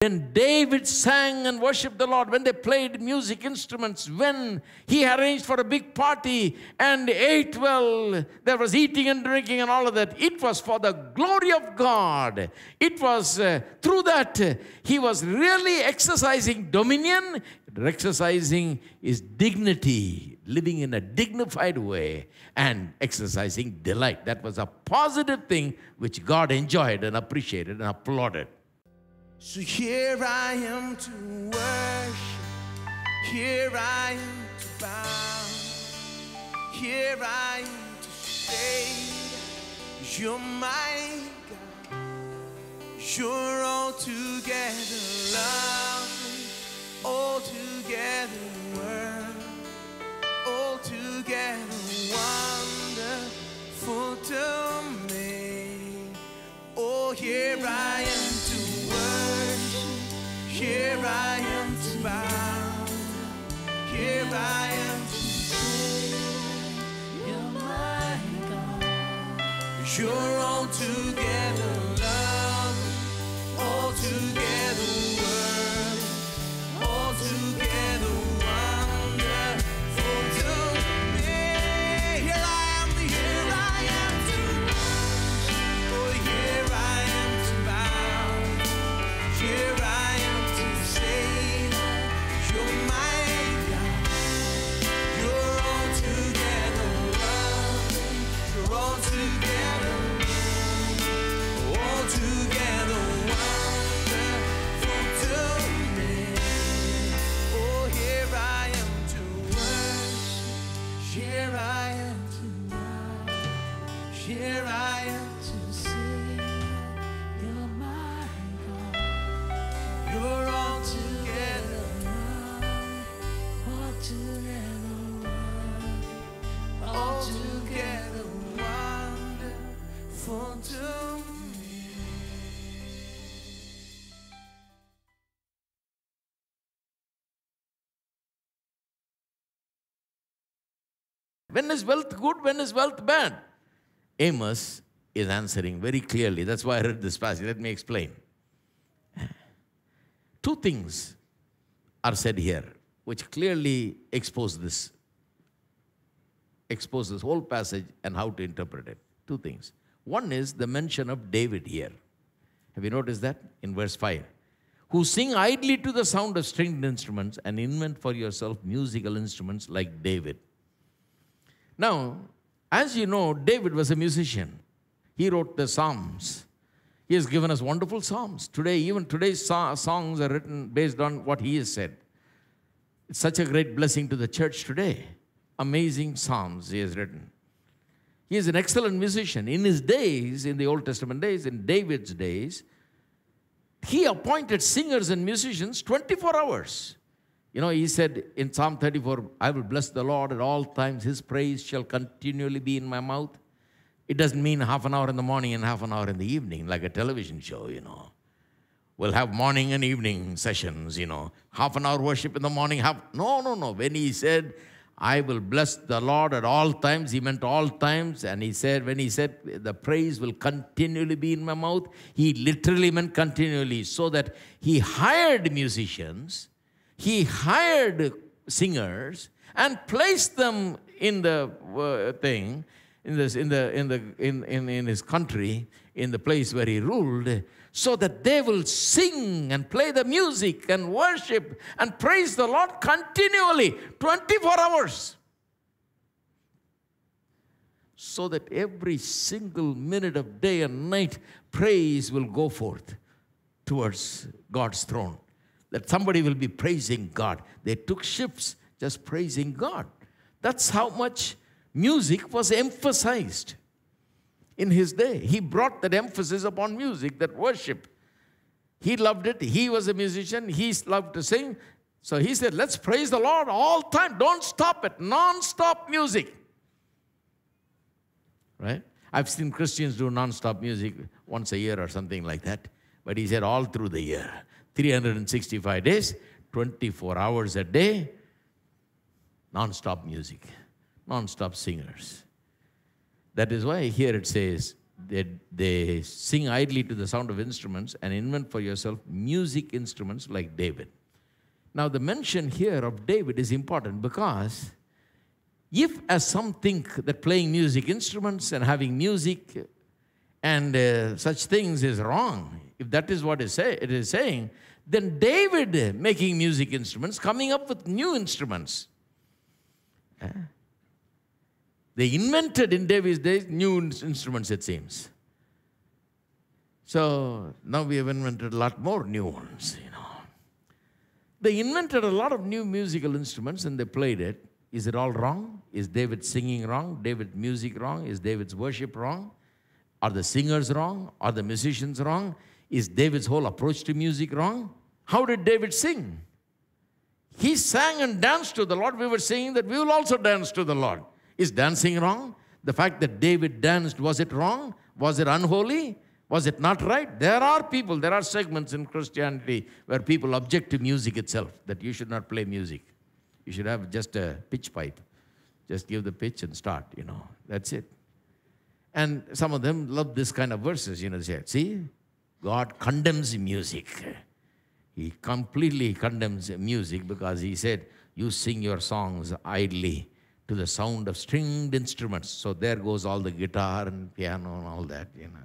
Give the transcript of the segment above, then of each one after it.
When David sang and worshiped the Lord, when they played music instruments, when he arranged for a big party and ate well, there was eating and drinking and all of that, it was for the glory of God. It was through that he was really exercising dominion, exercising his dignity, living in a dignified way and exercising delight. That was a positive thing which God enjoyed and appreciated and applauded. So here I am to worship, here I am to bow, here I am to say, you're my God, you're altogether lovely, altogether worthy, altogether wonderful to me. Oh, here I am to worship, here I am to bow, here I am to say, you're my God. You're altogether lovely, altogether worthy, altogether wonderful to me. Here I am to worship, oh, here I am to bow, here I am to say, you're my God. You're altogether lovely, you're altogether wonderful to me. Oh, here I am to worship, here I am to bow, here I am to sing, you're my God. You're altogether altogether wonderful to me. When is wealth good? When is wealth bad? Amos is answering very clearly. That's why I read this passage. Let me explain. Two things are said here which clearly expose this whole passage and how to interpret it. Two things. One is the mention of David here. Have you noticed that? In verse 5. Who sing idly to the sound of stringed instruments and invent for yourself musical instruments like David. Now, as you know, David was a musician. He wrote the Psalms. He has given us wonderful Psalms. Today, even today's songs are written based on what he has said. It's such a great blessing to the church today. Amazing Psalms he has written. He is an excellent musician. In his days, in the Old Testament days, in David's days, he appointed singers and musicians 24 hours. You know, he said in Psalm 34, I will bless the Lord at all times. His praise shall continually be in my mouth. It doesn't mean half an hour in the morning and half an hour in the evening, like a television show, you know. We'll have morning and evening sessions, you know. Half an hour worship in the morning, No. When he said, I will bless the Lord at all times, he meant all times. And he said, when he said, the praise will continually be in my mouth, he literally meant continually. So that he hired musicians, he hired singers, and placed them in the thing, in his country, in the place where he ruled, so that they will sing and play the music and worship and praise the Lord continually, 24 hours. So that every single minute of day and night, praise will go forth towards God's throne. That somebody will be praising God. They took shifts just praising God. That's how much music was emphasized in his day. He brought that emphasis upon music, that worship. He loved it. He was a musician. He loved to sing. So he said, let's praise the Lord all time. Don't stop it. Non-stop music. Right? I've seen Christians do non-stop music once a year or something like that. But he said all through the year. 365 days, 24 hours a day, non-stop music, non-stop singers. That is why here it says, They sing idly to the sound of instruments and invent for yourself music instruments like David. Now, the mention here of David is important because if, as some think, that playing music instruments and having music and such things is wrong, if that is what it is saying, then David making music instruments, coming up with new instruments. They invented in David's days new instruments, it seems. So now we have invented a lot more new ones, you know. They invented a lot of new musical instruments and they played it. Is it all wrong? Is David's singing wrong? David's music wrong? Is David's worship wrong? Are the singers wrong? Are the musicians wrong? Is David's whole approach to music wrong? How did David sing? He sang and danced to the Lord. We were saying that we will also dance to the Lord. Is dancing wrong? The fact that David danced, was it wrong? Was it unholy? Was it not right? There are segments in Christianity where people object to music itself, that you should not play music. You should have just a pitch pipe. Just give the pitch and start, you know. That's it. And some of them love this kind of verses, you know. They say, see, God condemns music. He completely condemns music because he said, you sing your songs idly to the sound of stringed instruments. So there goes all the guitar and piano and all that, you know.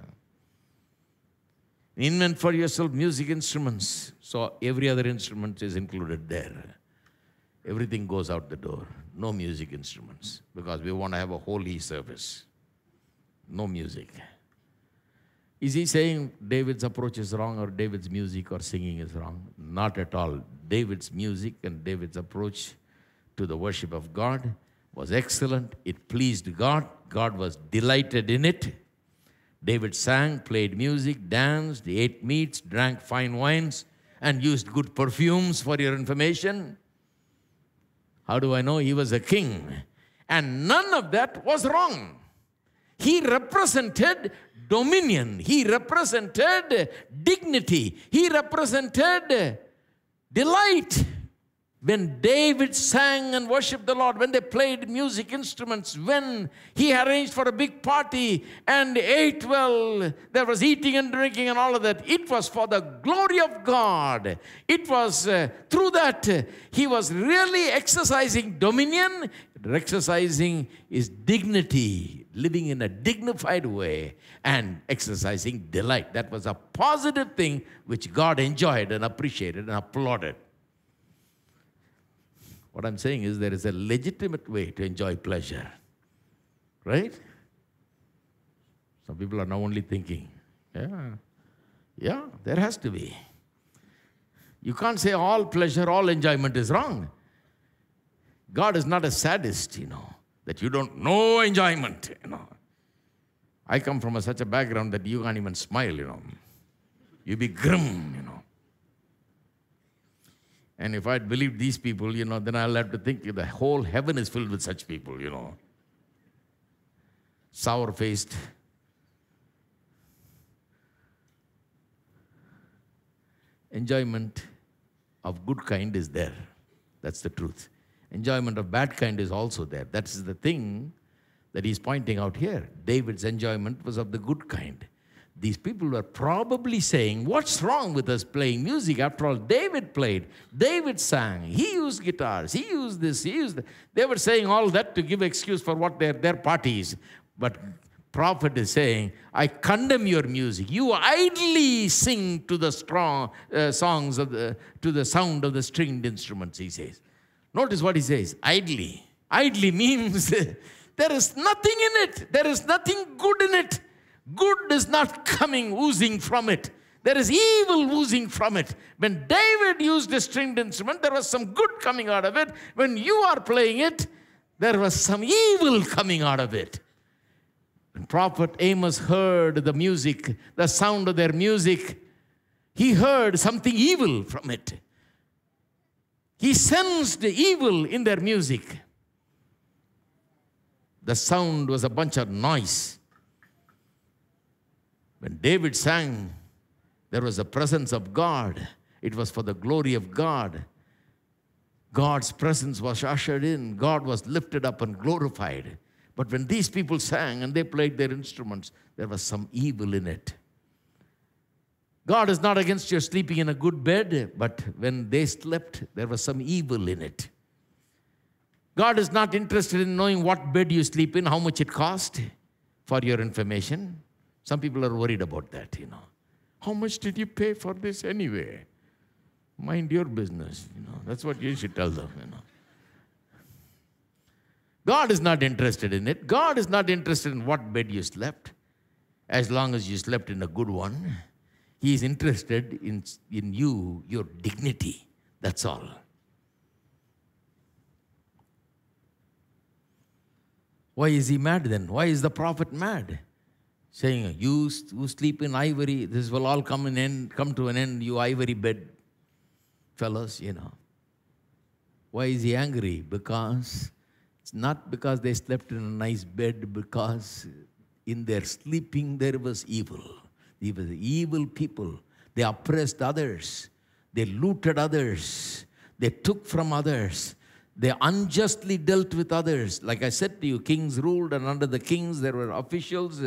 Invent for yourself music instruments. So every other instrument is included there. Everything goes out the door. No music instruments because we want to have a holy service. No music. Is he saying David's approach is wrong or David's music or singing is wrong? Not at all. David's music and David's approach to the worship of God was excellent. It pleased God. God was delighted in it. David sang, played music, danced, ate meats, drank fine wines, and used good perfumes, for your information. How do I know? He was a king. And none of that was wrong. He represented dominion. He represented dignity. He represented delight. When David sang and worshiped the Lord, when they played music instruments, when he arranged for a big party and ate well, there was eating and drinking and all of that, it was for the glory of God. It was through that he was really exercising dominion, exercising his dignity, living in a dignified way and exercising delight. That was a positive thing which God enjoyed and appreciated and applauded. What I'm saying is there is a legitimate way to enjoy pleasure, right? Some people are now only thinking, yeah, there has to be. You can't say all pleasure, all enjoyment is wrong. God is not a sadist, you know, that you don't know enjoyment, you know. I come from such a background that you can't even smile, you know. You be grim, you know. And if I'd believed these people, you know, then I'll have to think the whole heaven is filled with such people, you know. Sour-faced. Enjoyment of good kind is there. That's the truth. Enjoyment of bad kind is also there. That's the thing that he's pointing out here. David's enjoyment was of the good kind. These people were probably saying, what's wrong with us playing music? After all, David played, David sang, he used guitars, he used this, he used that. They were saying all that to give excuse for what their parties. But prophet is saying, I condemn your music. You idly sing to the strong songs to the sound of the stringed instruments, he says. Notice what he says, idly. Idly means there is nothing in it. There is nothing good in it. Good is not coming, oozing from it. There is evil oozing from it. When David used a stringed instrument, there was some good coming out of it. When you are playing it, there was some evil coming out of it. When Prophet Amos heard the music, the sound of their music, he heard something evil from it. He sensed evil in their music. The sound was a bunch of noise. When David sang, there was a presence of God. It was for the glory of God. God's presence was ushered in. God was lifted up and glorified. But when these people sang and they played their instruments, there was some evil in it. God is not against your sleeping in a good bed, but when they slept, there was some evil in it. God is not interested in knowing what bed you sleep in, how much it cost, for your information. Some people are worried about that, How much did you pay for this anyway? Mind your business, That's what you should tell them, God is not interested in it. God is not interested in what bed you slept, as long as you slept in a good one. He is interested in you, your dignity. That's all. Why is he mad then? Why is the prophet mad? Saying, you who sleep in ivory, this will all come to an end, you ivory bed fellows, Why is he angry? Because it's not because they slept in a nice bed, because in their sleeping there was evil. They were evil people. They oppressed others. They looted others. They took from others. They unjustly dealt with others. Like I said to you, kings ruled, and under the kings there were officials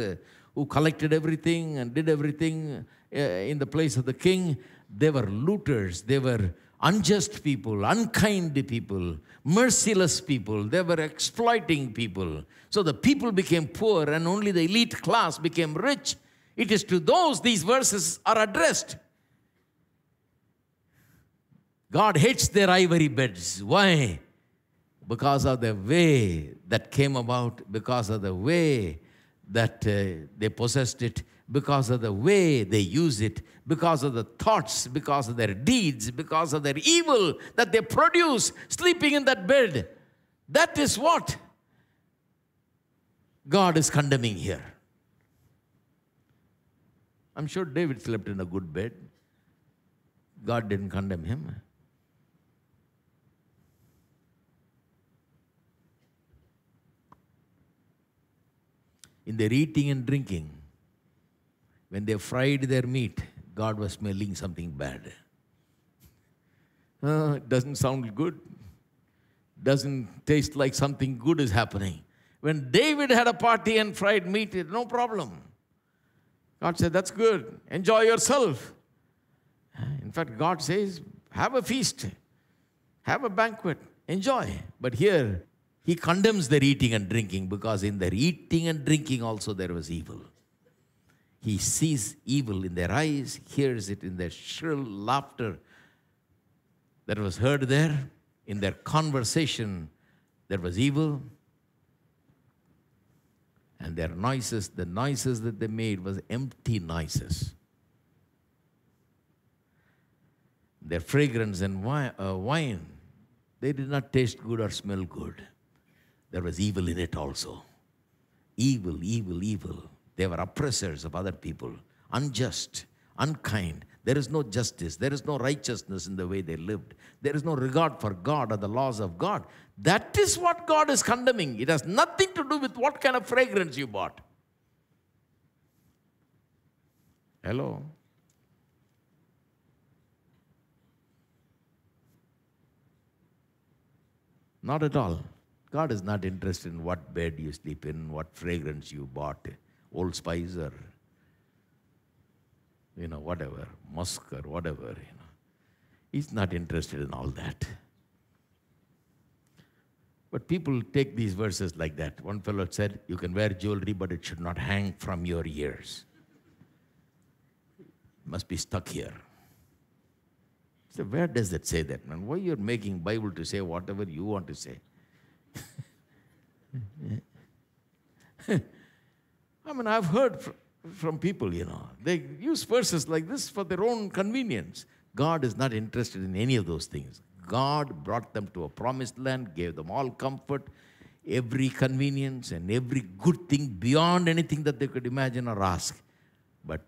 who collected everything and did everything in the place of the king. They were looters. They were unjust people, unkind people, merciless people. They were exploiting people. So the people became poor, and only the elite class became rich. It is to those these verses are addressed. God hates their ivory beds. Why? Because of the way that came about, because of the way that they possessed it, because of the way they use it, because of the thoughts, because of their deeds, because of their evil that they produce sleeping in that bed. That is what God is condemning here. I'm sure David slept in a good bed. God didn't condemn him. In their eating and drinking, when they fried their meat, God was smelling something bad. It doesn't sound good. Doesn't taste like something good is happening. When David had a party and fried meat, no problem. God said, that's good. Enjoy yourself. In fact, God says, have a feast. Have a banquet. Enjoy. But here, he condemns their eating and drinking, because in their eating and drinking also there was evil. He sees evil in their eyes, hears it in their shrill laughter that was heard there. In their conversation, there was evil. And their noises, the noises that they made was empty noises. Their fragrance and wine, they did not taste good or smell good. There was evil in it also. Evil, evil, evil. They were oppressors of other people, unjust, unkind. There is no justice. There is no righteousness in the way they lived. There is no regard for God or the laws of God. That is what God is condemning. It has nothing to do with what kind of fragrance you bought. Hello? Not at all. God is not interested in what bed you sleep in, what fragrance you bought, Old Spice or, whatever, musk or whatever, He's not interested in all that. But people take these verses like that. One fellow said, you can wear jewelry, but it should not hang from your ears. It must be stuck here. So where does it say that, man? Why you're making Bible to say whatever you want to say? I mean, I've heard from people, they use verses like this for their own convenience. God is not interested in any of those things. God brought them to a promised land, gave them all comfort, every convenience and every good thing beyond anything that they could imagine or ask. But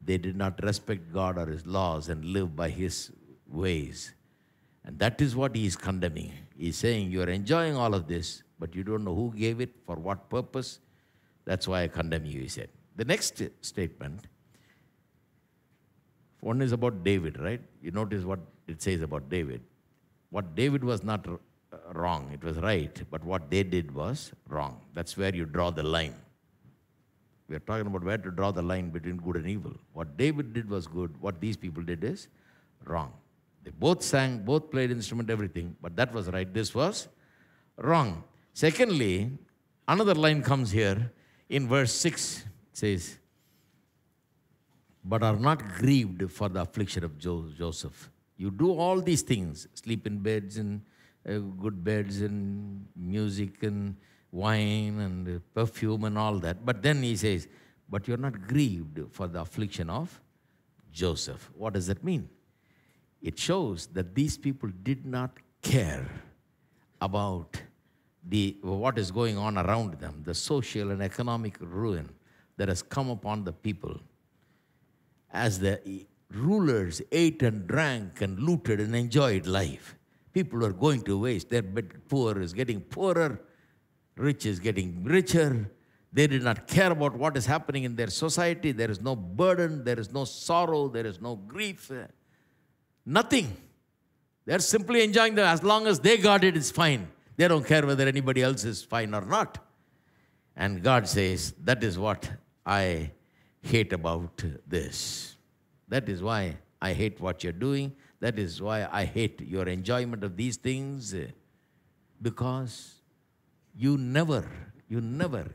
they did not respect God or His laws and live by His ways. And that is what He is condemning. He's saying, you are enjoying all of this, but you don't know who gave it, for what purpose. That's why I condemn you, he said. The next statement, one is about David, right? You notice what it says about David. What David was not wrong. It was right. But what they did was wrong. That's where you draw the line. We are talking about where to draw the line between good and evil. What David did was good. What these people did is wrong. They both sang, both played instrument, everything. But that was right. This was wrong. Secondly, another line comes here in verse 6. It says, but are not grieved for the affliction of Joseph. You do all these things, sleep in beds and good beds and music and wine and perfume and all that. But then he says, but you're not grieved for the affliction of Joseph. What does that mean? It shows that these people did not care about what is going on around them, the social and economic ruin that has come upon the people. As the rulers ate and drank and looted and enjoyed life, people are going to waste. Their poor is getting poorer, rich is getting richer. They did not care about what is happening in their society. There is no burden, there is no sorrow, there is no grief. Nothing. They're simply enjoying them. As long as they got it, it's fine. They don't care whether anybody else is fine or not. And God says, that is what I hate about this. That is why I hate what you're doing. That is why I hate your enjoyment of these things. Because you never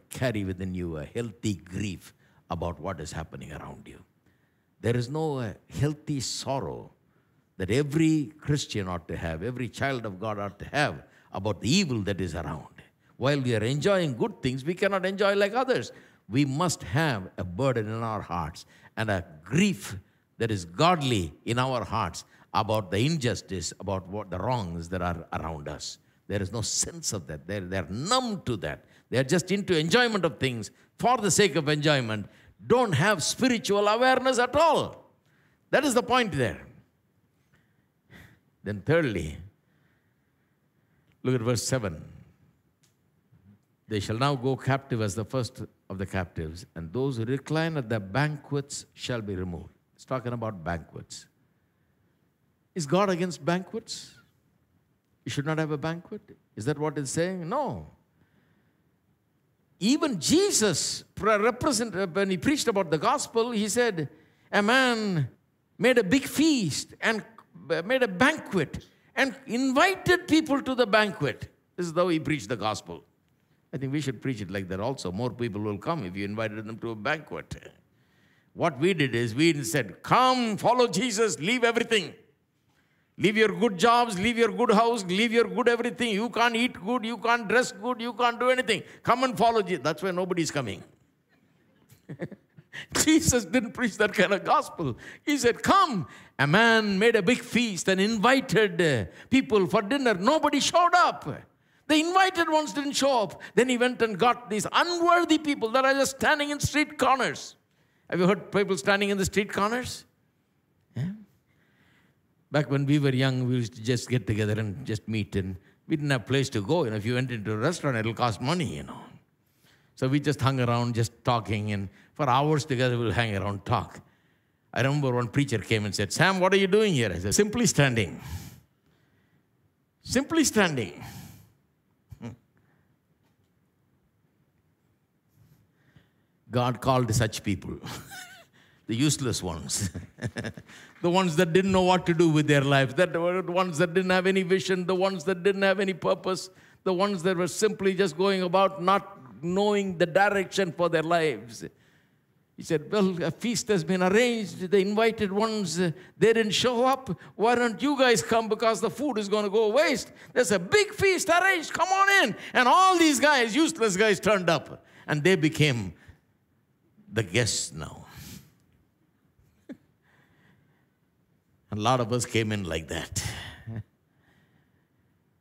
carry within you a healthy grief about what is happening around you. There is no healthy sorrow that every Christian ought to have, every child of God ought to have about the evil that is around. While we are enjoying good things, we cannot enjoy like others. We must have a burden in our hearts and a grief that is godly in our hearts about the injustice, about what the wrongs that are around us. There is no sense of that. They're numb to that. They're just into enjoyment of things for the sake of enjoyment. Don't have spiritual awareness at all. That is the point there. Then thirdly, look at verse 7. They shall now go captive as the first of the captives, and those who recline at the banquets shall be removed. It's talking about banquets. Is God against banquets? You should not have a banquet? Is that what it's saying? No. Even Jesus, when he preached about the gospel, he said, a man made a big feast and made a banquet and invited people to the banquet. This is how he preached the gospel. I think we should preach it like that also. More people will come if you invited them to a banquet. What we did is we said, come, follow Jesus, leave everything. Leave your good jobs, leave your good house, leave your good everything. You can't eat good, you can't dress good, you can't do anything. Come and follow Jesus. That's why nobody's coming. Jesus didn't preach that kind of gospel. He said, come. A man made a big feast and invited people for dinner. Nobody showed up. The invited ones didn't show up. Then he went and got these unworthy people that are just standing in street corners. Have you heard people standing in the street corners? Yeah. Back when we were young, we used to just get together and just meet, and we didn't have a place to go. If you went into a restaurant, it'll cost money, So we just hung around just talking, and for hours together we'll hang around, talk. I remember one preacher came and said, Sam, what are you doing here? I said, simply standing. Simply standing. God called such people, the useless ones, the ones that didn't know what to do with their lives, the ones that didn't have any vision, the ones that didn't have any purpose, the ones that were simply just going about not knowing the direction for their lives. He said, well, a feast has been arranged. The invited ones, they didn't show up. Why don't you guys come, because the food is going to go waste? There's a big feast arranged. Come on in. And all these guys, useless guys, turned up. And they became the guests now. And a lot of us came in like that.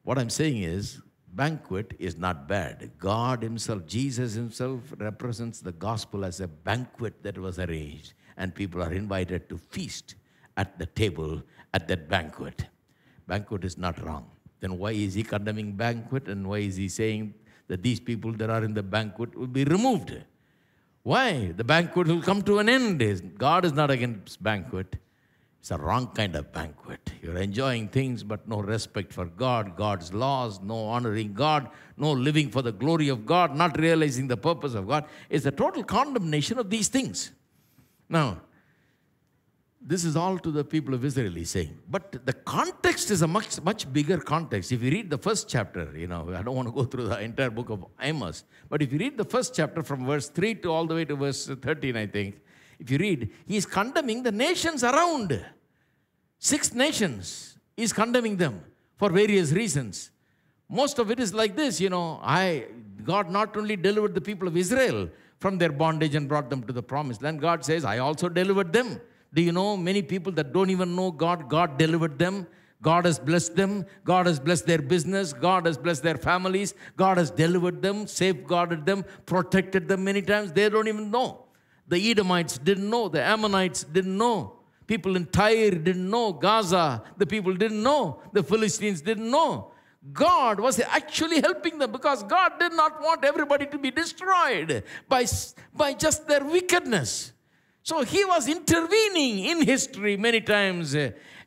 What I'm saying is, banquet is not bad. God himself, Jesus himself, represents the gospel as a banquet that was arranged, and people are invited to feast at the table at that banquet. Banquet is not wrong. Then why is he condemning banquet, and why is he saying that these people that are in the banquet will be removed? Why? The banquet will come to an end. God is not against banquet. It's a wrong kind of banquet. You're enjoying things, but no respect for God, God's laws, no honoring God, no living for the glory of God, not realizing the purpose of God. It's a total condemnation of these things. Now, this is all to the people of Israel, he's saying. But the context is a much, much bigger context. If you read the first chapter, I don't want to go through the entire book of Amos, but if you read the first chapter from verse 3 to all the way to verse 13, I think, if you read, he's condemning the nations around. 6 nations, he's condemning them for various reasons. Most of it is like this, God not only delivered the people of Israel from their bondage and brought them to the promised land, God says, I also delivered them. Do you know many people that don't even know God, God delivered them. God has blessed them. God has blessed their business. God has blessed their families. God has delivered them, safeguarded them, protected them many times. They don't even know. The Edomites didn't know. The Ammonites didn't know. People in Tyre didn't know. Gaza, the people didn't know. The Philistines didn't know. God was actually helping them because God did not want everybody to be destroyed by just their wickedness. So he was intervening in history many times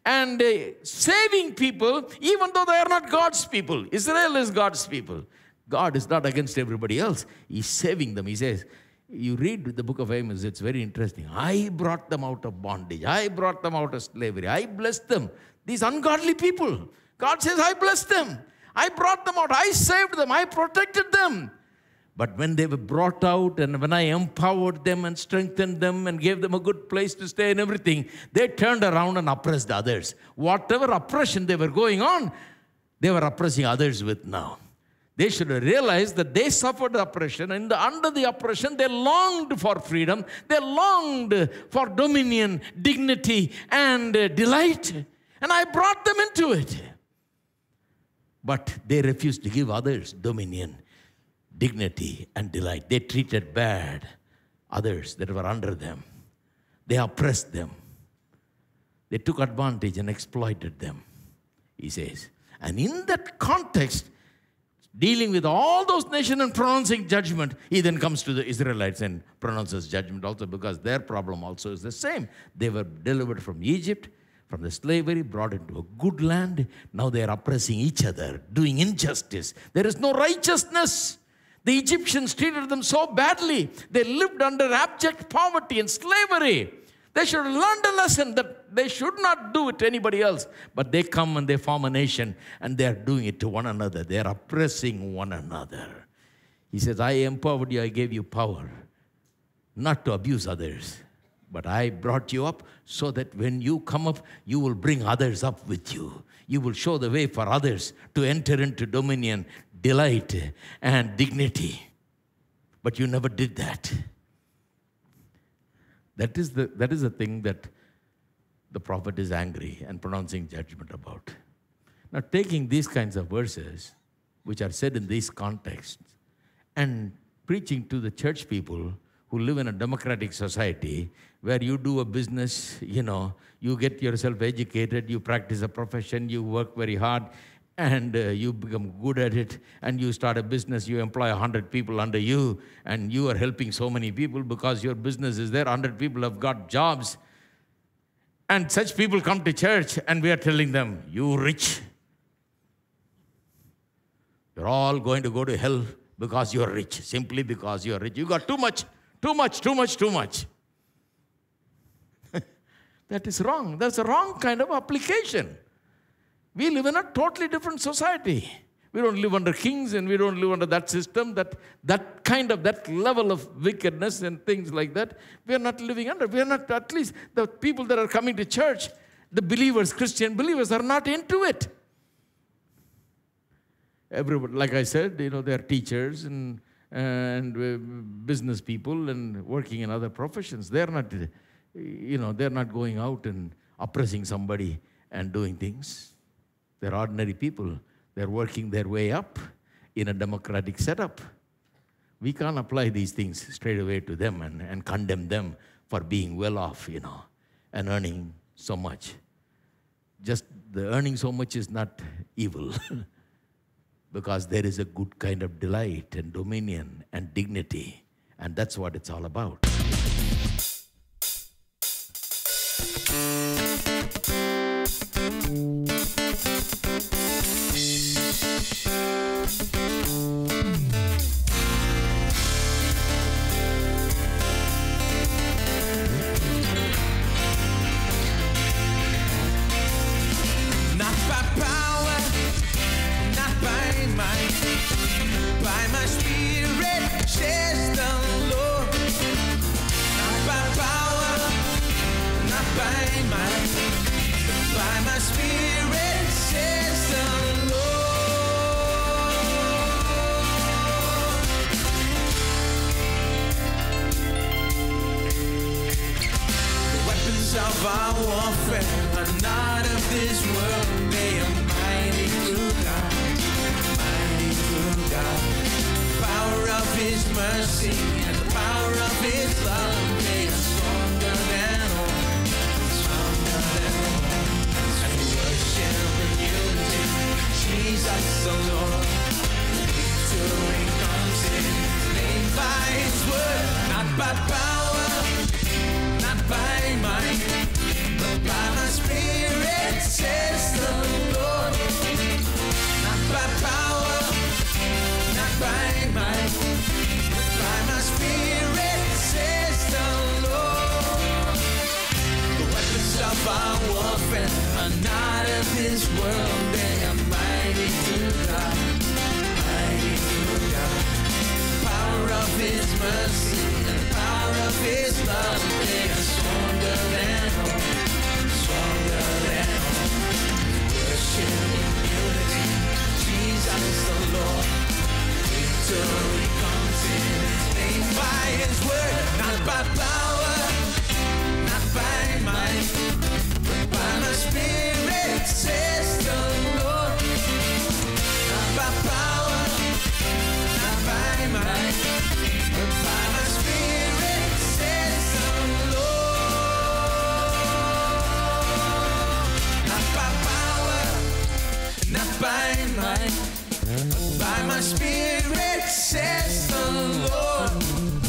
and saving people even though they are not God's people. Israel is God's people. God is not against everybody else. He's saving them. He says, you read the book of Amos, it's very interesting. I brought them out of bondage. I brought them out of slavery. I blessed them. These ungodly people. God says, I blessed them. I brought them out. I saved them. I protected them. But when they were brought out and when I empowered them and strengthened them and gave them a good place to stay and everything, they turned around and oppressed others. Whatever oppression they were going on, they were oppressing others with now. They should have realized that they suffered oppression, and under the oppression, they longed for freedom. They longed for dominion, dignity, and delight. And I brought them into it. But they refused to give others dominion, dignity, and delight. They treated bad others that were under them. They oppressed them. They took advantage and exploited them, he says. And in that context, dealing with all those nations and pronouncing judgment, he then comes to the Israelites and pronounces judgment also because their problem also is the same. They were delivered from Egypt, from the slavery, brought into a good land. Now they are oppressing each other, doing injustice. There is no righteousness. The Egyptians treated them so badly. They lived under abject poverty and slavery. They should have learned a lesson that they should not do it to anybody else. But they come and they form a nation and they are doing it to one another. They are oppressing one another. He says, I empowered you, I gave you power, not to abuse others. But I brought you up so that when you come up, you will bring others up with you. You will show the way for others to enter into dominion, delight, and dignity. But you never did that. That is the thing that the prophet is angry and pronouncing judgment about. Now, taking these kinds of verses, which are said in these contexts, and preaching to the church people who live in a democratic society where you do a business, you get yourself educated, you practice a profession, you work very hard, and you become good at it, and you start a business, you employ 100 people under you, and you are helping so many people because your business is there, 100 people have got jobs. And such people come to church, and we are telling them, you rich. You're all going to go to hell because you're rich, simply because you're rich. You got too much, too much, too much, too much. That is wrong. That's a wrong kind of application. We live in a totally different society. We don't live under kings and we don't live under that system, that level of wickedness and things like that. We are not living under. We are not, at least the people that are coming to church, the believers, Christian believers, are not into it. Everybody, like I said, they are teachers and business people and working in other professions. They're not, they're not going out and oppressing somebody and doing things. They're ordinary people. They're working their way up in a democratic setup. We can't apply these things straight away to them and condemn them for being well off, and earning so much. Just the earning so much is not evil because there is a good kind of delight and dominion and dignity, and that's what it's all about. mercy and the power of His love, they are stronger than all, stronger than all. And we worship in unity, Jesus the Lord. Victory comes in His name by His word, not by power, not by might, but by my Spirit, says the Lord. Not by power, not by might, but by my Spirit, says the Lord. The weapons of our warfare are not of this world, they are mighty through God, mighty through God. The power of His mercy and the power of His love, they are stronger than all, stronger than all. Worship in unity, Jesus the Lord. Victory comes in His name by His word, not by power, not by might, but by my Spirit, says the Lord. Not by power, not by might, but by my Spirit, says the Lord. Not by power, not by might, by my Spirit, says the Lord.